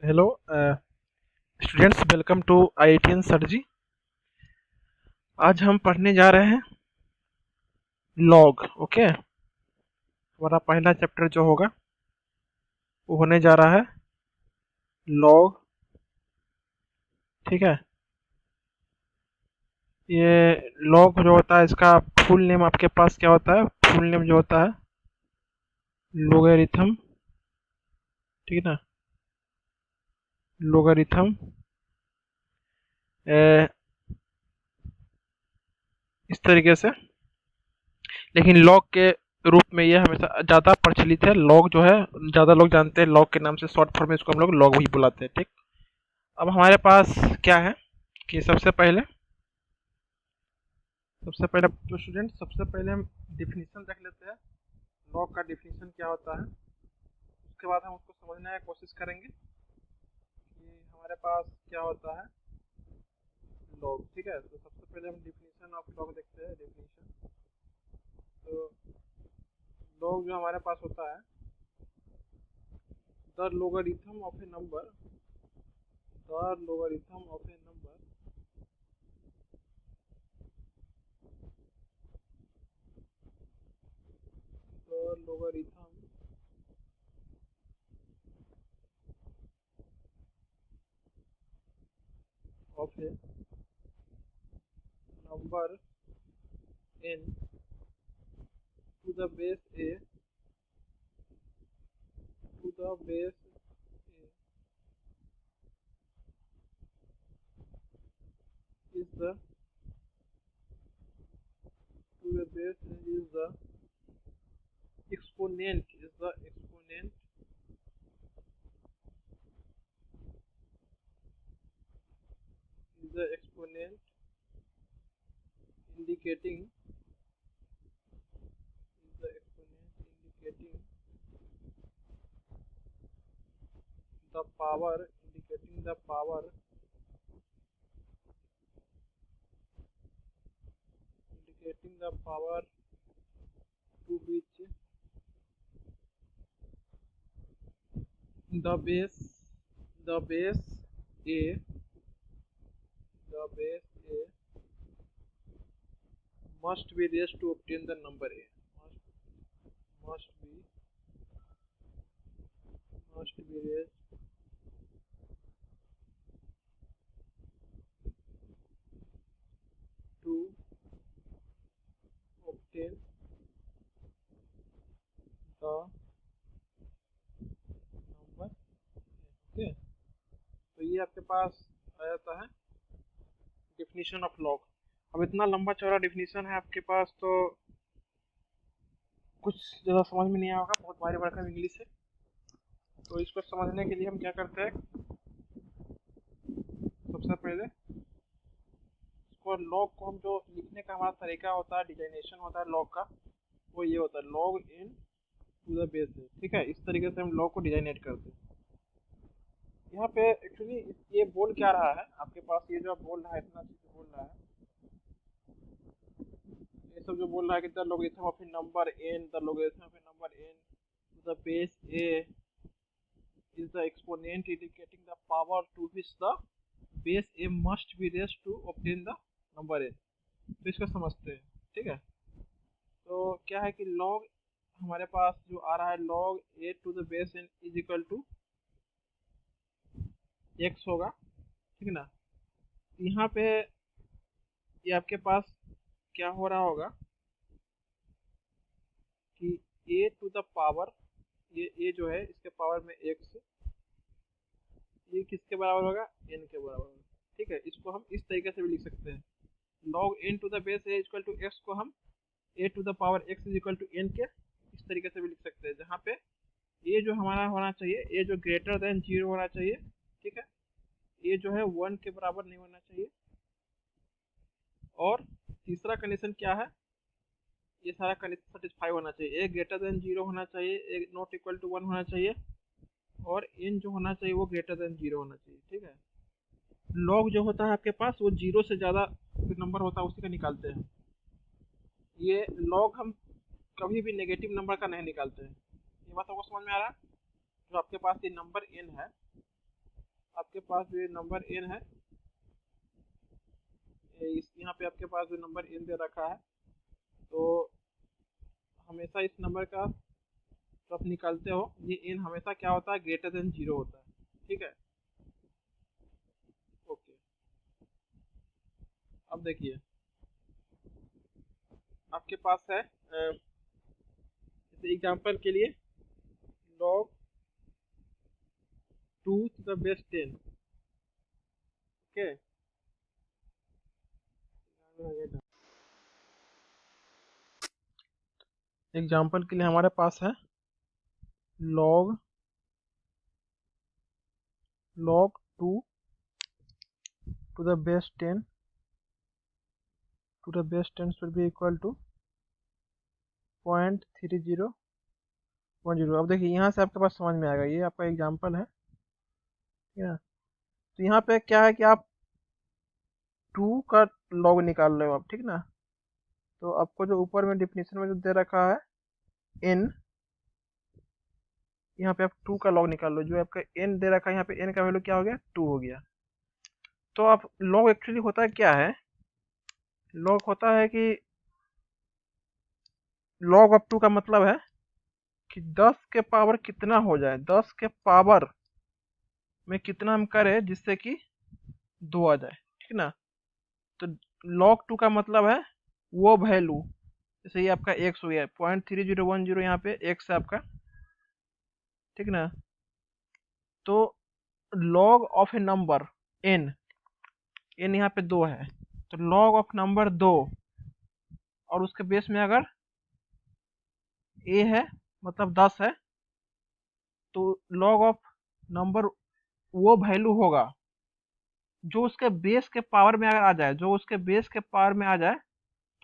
Hello students, welcome to IITN सरजी। आज हम पढ़ने जा रहे हैं लॉग। ओके, हमारा पहला चैप्टर जो होगा वो होने जा रहा है लॉग। ठीक है, ये लॉग जो होता है इसका फुल नेम आपके पास क्या होता है? फुल नेम जो होता है लोगरिथम। ठीक है ना, लोगरिथम इस तरीके से। लेकिन लॉग के रूप में ये हमेशा ज़्यादा प्रचलित है। लॉग जो है ज़्यादा लोग जानते हैं लॉग के नाम से, शॉर्ट फॉर्म में इसको हम लोग लॉग ही बुलाते हैं। ठीक, अब हमारे पास क्या है कि सबसे पहले तो स्टूडेंट, सबसे पहले हम डिफिनीशन देख लेते हैं। लॉग का डिफिनीशन क्या होता है, उसके बाद हम उसको समझने की कोशिश करेंगे कि हमारे पास क्या होता है लॉग। ठीक है, तो सबसे पहले हम डिफिनीशन ऑफ लॉग देखते हैं। डिफिनीशन, तो लॉग जो हमारे पास होता है, the logarithm of a number, the logarithm of a number the logarithm of a number n to the base a to the base a is the to the base is the exponent is the exponent is the exponent indicating is the exponent indicating the power indicating the power indicating the power to which the base a the base a must be raised to obtain the number a must must be raised to obtain the number. Okay, तो ये आपके पास आ जाता है definition of log. अब इतना लंबा चौड़ा definition है आपके पास, तो कुछ ज़्यादा समझ में नहीं आएगा, बहुत भारी भरकम इंग्लिश है। तो इसको समझने के लिए हम क्या करते हैं, सबसे पहले इसको लॉग को हम जो लिखने का हमारा तरीका होता है, डिजाइनेशन होता है लॉग का, वो ये होता है log in to the base है। ठीक है, इस तरीके से हम लॉग को डिजाइनेट करते हैं। यहाँ पे एक्चुअली ये बोल क्या रहा है आपके पास, ये जो आप बोल रहा है, इतना चीज बोल रहा है, ये सब जो बोल रहा है कि the logarithm of a number n, the logarithm of a number n to the base a is the exponent indicating the power to which the base a must be raised to obtain the number n। तो इसको समझते हैं। ठीक है, तो क्या है कि log हमारे पास जो आ रहा है log a to the base n is equal to x होगा। ठीक है ना, यहाँ पे ये आपके पास क्या हो रहा होगा कि a टू द पावर, ये a जो है इसके पावर में x, ये किसके बराबर होगा? n के बराबर होगा। ठीक है, इसको हम इस तरीके से भी लिख सकते हैं, log n to the base a equal to x को हम a to the power x is equal to n के इस तरीके से भी लिख सकते हैं, जहाँ पे a जो हमारा होना चाहिए, a जो ग्रेटर देन 0 होना चाहिए। ठीक है, a जो है 1 के बराबर नहीं होना चाहिए। और तीसरा कंडीशन क्या है, ये सारा कंडीशन सेटिस्फाई होना चाहिए, a ग्रेटर देन 0 होना चाहिए, a नॉट इक्वल टू 1 होना चाहिए, और n जो होना चाहिए वो ग्रेटर देन 0 होना चाहिए। ठीक है, लॉग जो होता है आपके पास वो 0 से ज़्यादा जो नंबर होता है उसी का निकालते हैं। ये लॉग हम कभी भी नेगेटिव नंबर का नहीं निकालते हैं। ये बात आपको समझ में आ रहा है? जो आपके पास ये नंबर n है, आपके पास जो ये नंबर n है, इस यहाँ पे आपके पास जो नंबर n दे रखा है, तो हमेशा इस नंबर का जब आप निकालते हो, ये n हमेशा क्या होता है, ग्रेटर देन 0 होता है। ठीक है, ओके। अब देखिए आपके पास है जैसे एग्जांपल के लिए log 2 to the base 10। Okay, example के लिए हमारे पास है log 2 to the base 10 should be equal to 0.3010। अब देखिए यहाँ से आपके पास समझ में आएगा, ये आपका एग्जांपल है, ठीक है। तो यहाँ पे क्या है कि आप 2 का लॉग निकाल रहे हो आप, ठीक ना। तो आपको जो ऊपर में डिफिनीशन में जो दे रखा है n, यहाँ पे आप 2 का लॉग निकाल लो। जो आपका n दे रखा है यहाँ पे n का वैल्यू क्या हो गया, 2 हो गया। तो आप लॉग एक्चुअली होता क्या है, लॉग होता है कि लॉग ऑफ 2 का मतलब है कि 10 के पावर कितना हो जाए, 10 के पावर में कितना हम करें जिससे कि 2 आ जाए, ठीक ना। तो log 2 का मतलब है वो वैल्यू, जैसे ये आपका x हो गया 0.3010, यहाँ पे x है आपका, ठीक ना। तो log of a number n यहाँ पे 2 है, तो log ऑफ नंबर 2 और उसके बेस में अगर a है मतलब 10 है, तो log ऑफ नंबर वो वैल्यू होगा जो उसके बेस के पावर में अगर आ जाए, जो उसके बेस के पावर में आ जाए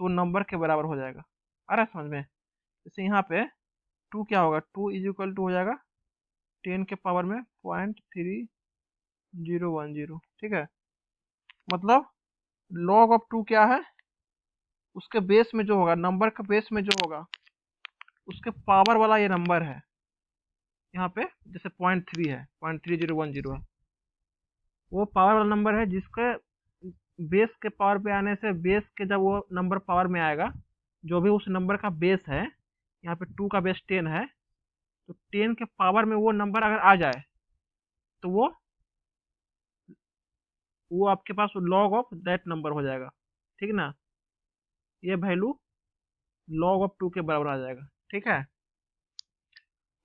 तो नंबर के बराबर हो जाएगा। आ रहा है समझ में। जैसे यहाँ पे 2 क्या होगा, 2 इज इक्वल टू हो जाएगा 10 के पावर में 0.3010, ठीक है। मतलब log ऑफ 2 क्या है, उसके बेस में जो होगा, नंबर का बेस में जो होगा उसके पावर वाला ये नंबर है। यहाँ पे जैसे 0.3 है, 0.3010 है, वो पावर वाला नंबर है जिसके बेस के पावर पे आने से, बेस के जब वो नंबर पावर में आएगा, जो भी उस नंबर का बेस है, यहाँ पे 2 का बेस 10 है, तो 10 के पावर में वो नंबर अगर आ जाए तो वो आपके पास लॉग ऑफ दैट नंबर हो जाएगा, ठीक ना। ये वैल्यू लॉग ऑफ 2 के बराबर आ जाएगा, ठीक है।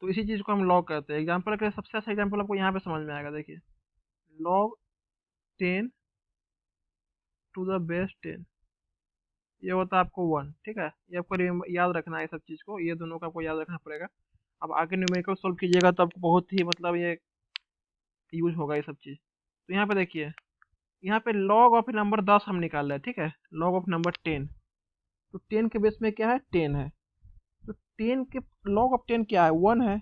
तो इसी चीज़ को हम लॉग कहते हैं। एग्जाम्पल के सबसे अच्छा एग्जाम्पल आपको यहाँ पे समझ में आएगा, देखिए लॉग 10 टू द बेस 10, ये होता है आपको 1, ठीक है। ये आपको याद रखना है, ये सब चीज़ को, ये दोनों का आपको याद रखना पड़ेगा। अब आगे न्यूमेरिकल सोल्व कीजिएगा तो आपको बहुत ही मतलब ये यूज होगा ये सब चीज़। तो यहाँ पे देखिए, यहाँ पे लॉग ऑफ नंबर 10 हम निकाल रहे हैं, ठीक है। लॉग ऑफ नंबर 10, तो 10 के बेस में क्या है, 10 है। तो 10 के लॉग ऑफ 10 क्या है, 1 है।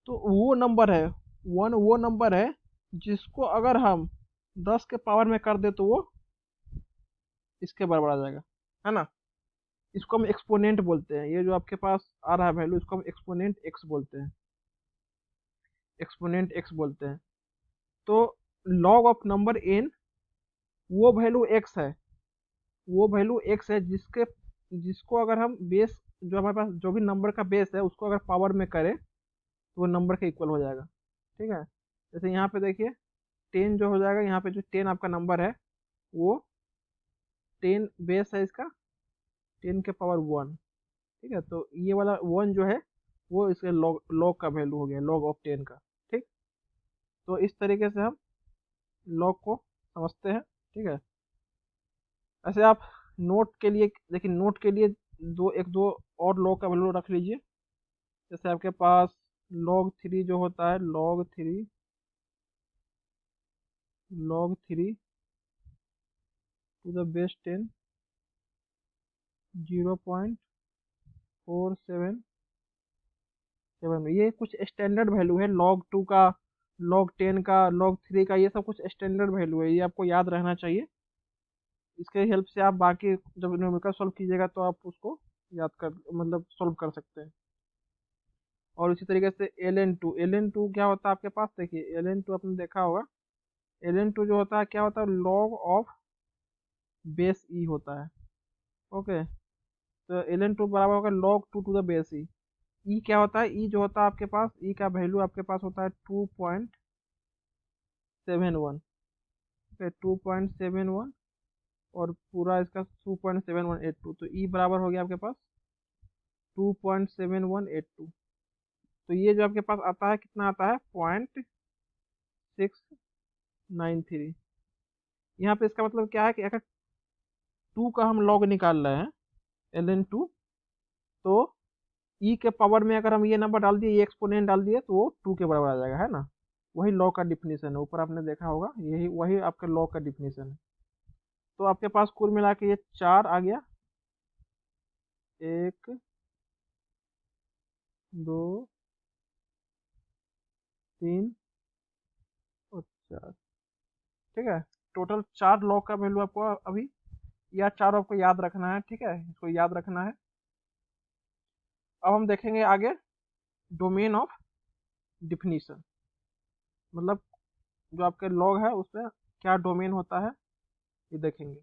तो वो नंबर है 1, वो नंबर है जिसको अगर हम 10 के पावर में कर दे तो वो इसके बराबर आ जाएगा, है ना। इसको हम एक्सपोनेंट बोलते हैं। ये जो आपके पास आ रहा है वैल्यू, इसको हम एक्सपोनेंट एक्स बोलते हैं, एक्सपोनेंट एक्स बोलते हैं। तो लॉग ऑफ नंबर एन वो वैल्यू एक्स है, वो वैल्यू एक्स है जिसको अगर हम बेस, जो हमारे पास जो भी नंबर का बेस है उसको अगर पावर में करें तो वो नंबर के इक्वल हो जाएगा, ठीक है। जैसे यहाँ पे देखिए 10 जो हो जाएगा, यहाँ पे जो 10 आपका नंबर है वो 10 बेस है इसका, 10 के पावर 1, ठीक है। तो ये वाला 1 जो है वो इसके लॉग लॉग का वैल्यू हो गया, लॉग ऑफ 10 का, ठीक। तो इस तरीके से हम लॉग को समझते हैं, ठीक है। ऐसे आप नोट के लिए देखिए, नोट के लिए एक दो और लॉग का वैल्यू रख लीजिए। जैसे आपके पास log 3 जो होता है, log 3 टू द बेस 10 0.477, ये कुछ स्टैंडर्ड वैल्यू है log 2 का, log 10 का, log 3 का, ये सब कुछ स्टैंडर्ड वैल्यू है, ये आपको याद रहना चाहिए। इसके हेल्प से आप बाकी जब न्यूमेरिकल सॉल्व कीजिएगा तो आप उसको याद कर, मतलब सॉल्व कर सकते हैं। और इसी तरिके से ln2 क्या होता है आपके पास, देखिए ln2 आपने देखा होगा ln2 जो होता है क्या होता है, log ऑफ बेस ई होता है। ओके, तो ln2 बराबर होगा log 2 टू द बेस ई। ई क्या होता है, ई जो होता है आपके पास, ई का वैल्यू आपके पास होता है 2.71। ठीक है, 2.71 और पूरा इसका 2.7182, तो ई बराबर हो गया आपके पास 2.7182। तो ये जो आपके पास आता है कितना आता है, 0.693। यहाँ पे इसका मतलब क्या है कि अगर 2 का हम लॉग निकाल रहे हैं ln2, तो ई के पावर में अगर हम ये नंबर डाल दिए, ये एक्सपोनेंट डाल दिए, तो वो 2 के बराबर आ जाएगा, है ना। वही लॉ का डिफिनीशन है, ऊपर आपने देखा होगा, यही वही आपका लॉ का डिफिनीशन है। तो आपके पास कुल मिला के ये 4 आ गया, 1 2 3 और 4। ठीक है, टोटल 4 लॉ का वैल्यू आपको अभी, या 4 आपको याद रखना है। ठीक है, इसको याद रखना है। अब हम देखेंगे आगे डोमेन ऑफ डिफिनीशन, मतलब जो आपके लॉग है उसमें क्या डोमेन होता है, ये देखेंगे।